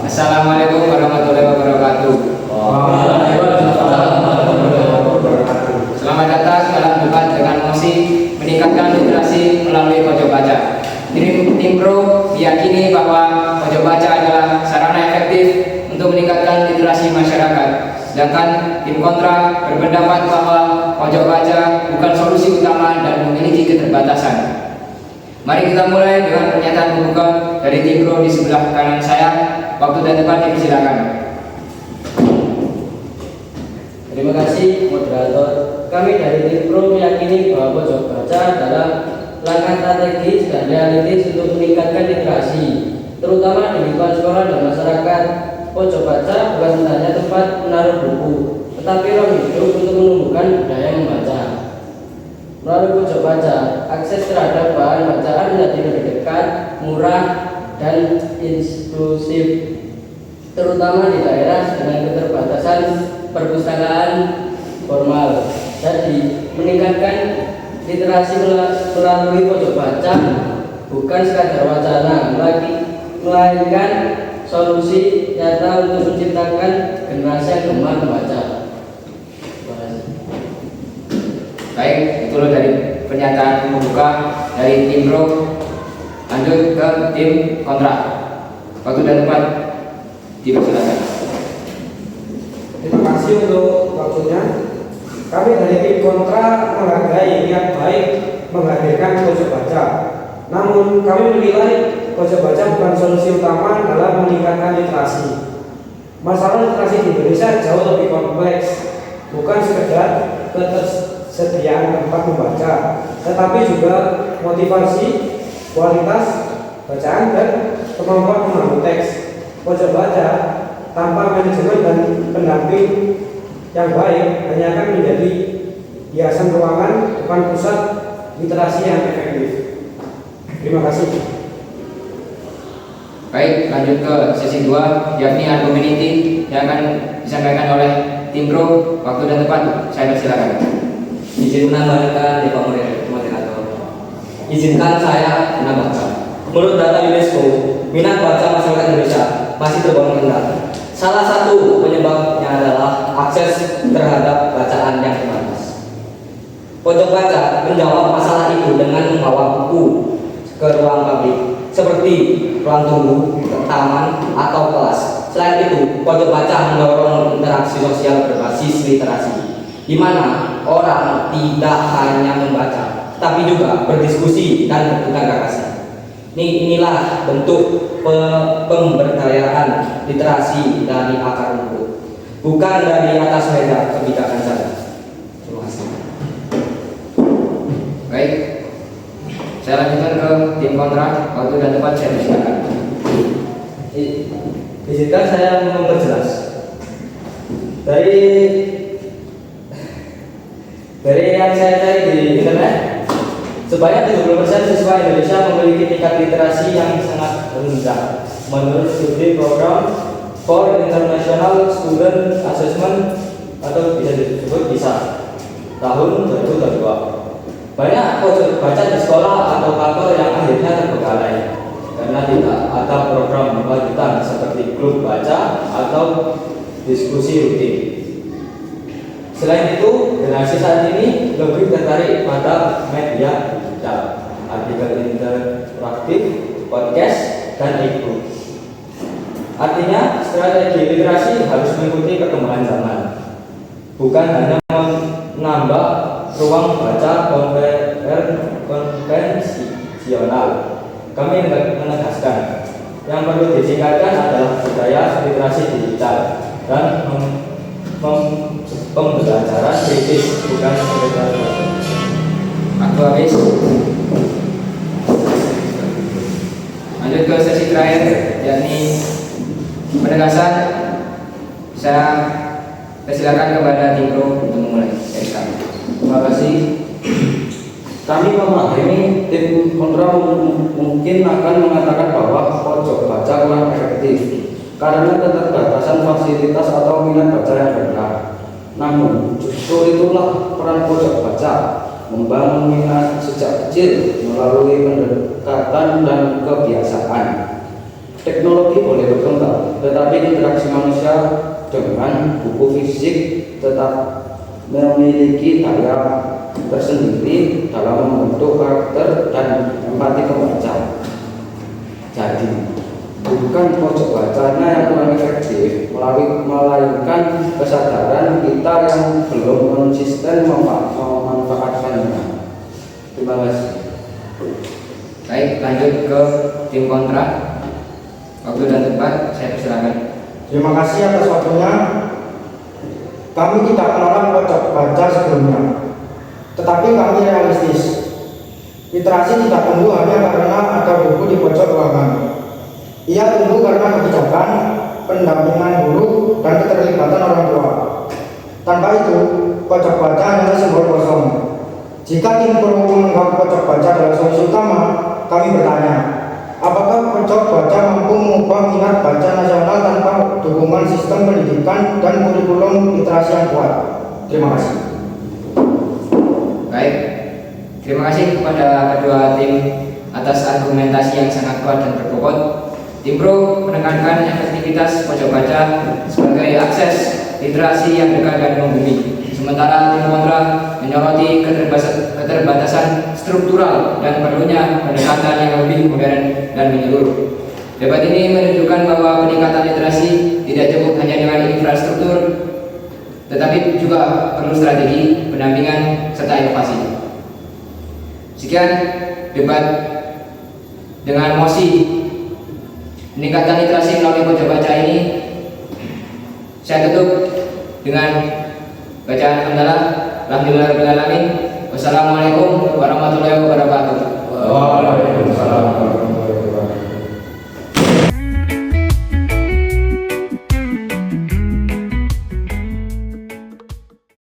Assalamualaikum warahmatullahi wabarakatuh. Waalaikumsalam warahmatullahi wabarakatuh. Selamat datang dalam debat dengan mosi meningkatkan literasi melalui pojok baca. Tim Pro meyakini bahwa pojok baca adalah sarana efektif untuk meningkatkan literasi masyarakat. Sedangkan tim kontra berpendapat bahwa pojok baca bukan solusi utama dan memiliki keterbatasan. Mari kita mulai dengan pernyataan pembuka dari tim Pro di sebelah kanan saya. Waktu dan tempat dipersilakan. Terima kasih moderator. Kami dari tim Pro meyakini bahwa pojok baca adalah langkah strategis dan realistis untuk meningkatkan literasi, terutama di lingkungan sekolah dan masyarakat. Pojok baca bukan hanya tempat menaruh buku, tetapi ruang hidup untuk menumbuhkan budaya membaca. Melalui pojok baca, akses terhadap bahan bacaan menjadi lebih dekat, murah, dan inklusif, terutama di daerah dengan keterbatasan perpustakaan formal. Jadi, meningkatkan literasi melalui pojok baca bukan sekadar wacana, melainkan solusi nyata untuk menciptakan generasi yang gemar membaca. Baik, itulah dari pernyataan pembuka dari tim Pro. Lanjut ke tim kontra. Waktu dan tempat dipersilakan. Terima kasih untuk waktunya. Kami dari tim kontra menghargai niat baik menghadirkan pojok baca. Namun kami menilai pojok baca bukan solusi utama dalam meningkatkan literasi. Masalah literasi di Indonesia jauh lebih kompleks, bukan sekedar ketersediaan tempat membaca, tetapi juga motivasi, kualitas bacaan, dan kemampuan mengambil teks. Pojok baca tanpa manajemen dan pendamping yang baik hanya akan menjadi hiasan ruangan, bukan pusat literasi yang efektif. Terima kasih. Baik, lanjut ke sesi 2, yakni argumentatif yang akan disampaikan oleh tim Pro. Waktu dan tempat saya persilakan. Izin menambahkan Pak moderator. Izinkan saya menambahkan. Menurut data UNESCO, minat baca masyarakat Indonesia masih tergolong rendah. Salah satu penyebabnya adalah akses terhadap bacaan yang terbatas. Pojok baca menjawab masalah itu dengan membawa buku ke ruang publik seperti ruang tunggu, taman, atau kelas. Selain itu, pojok baca mendorong interaksi sosial berbasis literasi, di mana orang tidak hanya membaca, tapi juga berdiskusi dan bertukar gagasan. Inilah bentuk pemberdayaan literasi dari akar rumput, bukan dari atas meja kebijakan saja. Terima kasih. Baik, saya lanjutkan ke tim kontra. Waktu dan tempat saya persilakan. Izinkan saya memperjelas. Dari yang saya cari di internet, sebanyak 70% siswa Indonesia memiliki tingkat literasi yang sangat rendah. Menurut studi program for International Student Assessment atau bisa disebut PISA tahun 2022, banyak pojok baca di sekolah atau kantor yang akhirnya terbengkalai karena tidak ada program lanjutan seperti grup baca atau diskusi rutin. Selain itu, generasi saat ini lebih tertarik pada media digital, artikel interaktif, podcast, dan e-book. Artinya, strategi literasi harus mengikuti perkembangan zaman, bukan hanya menambah ruang baca konvensional. Kami menegaskan, yang perlu ditingkatkan adalah budaya literasi digital dan pembelajaran kritis, bukan sekedar Waktu habis. Lanjut ke sesi terakhir, yakni penegasan. Saya persilakan kepada tim Pro untuk memulai dari kami. Terima kasih. Kami memahami tim kontra mungkin akan mengatakan bahwa pojok baca kurang efektif karena keterbatasan fasilitas atau minat baca yang rendah. Namun, justru itulah peran pojok baca, membangun minat sejak kecil melalui pendekatan dan kebiasaan. Teknologi boleh berkembang, tetapi interaksi manusia dengan buku fisik tetap memiliki daya tersendiri dalam membentuk karakter dan empati pembaca. Jadi, bukan pojok bacanya yang kurang efektif, melainkan kesadaran kita yang belum konsisten memanfaatkannya. Terima kasih. Baik, lanjut ke tim kontra. Waktu dan tempat saya persilakan. Terima kasih atas waktunya. Kami tidak menolak pojok baca sebelumnya, tetapi kami realistis. Literasi tidak tumbuh hanya karena ada buku di pojok ruangan. Ia tumbuh karena kebijakan, pendampingan guru, dan keterlibatan orang tua. Tanpa itu, pojok baca hanyalah simbol kosong. Jika tim perlu menganggap pojok baca adalah solusi utama, kami bertanya, apakah pojok baca mampu mengubah minat baca nasional tanpa dukungan sistem pendidikan dan kurikulum literasi yang kuat? Terima kasih. Baik, terima kasih kepada kedua tim atas argumentasi yang sangat kuat dan berbobot. Tim Pro menekankan efektivitas pojok baca sebagai akses literasi yang dekat dan membumi. Sementara tim kontra menyoroti keterbatasan struktural dan perlunya pendekatan yang lebih modern dan menyeluruh. Debat ini menunjukkan bahwa peningkatan literasi tidak cukup hanya dengan infrastruktur, tetapi juga perlu strategi, pendampingan, serta inovasi. Sekian debat dengan mosi meningkatkan literasi melalui pojok baca ini. Saya tutup dengan bacaan hamdalah. Alhamdulillahirabbil alamin. Wassalamualaikum warahmatullahi wabarakatuh.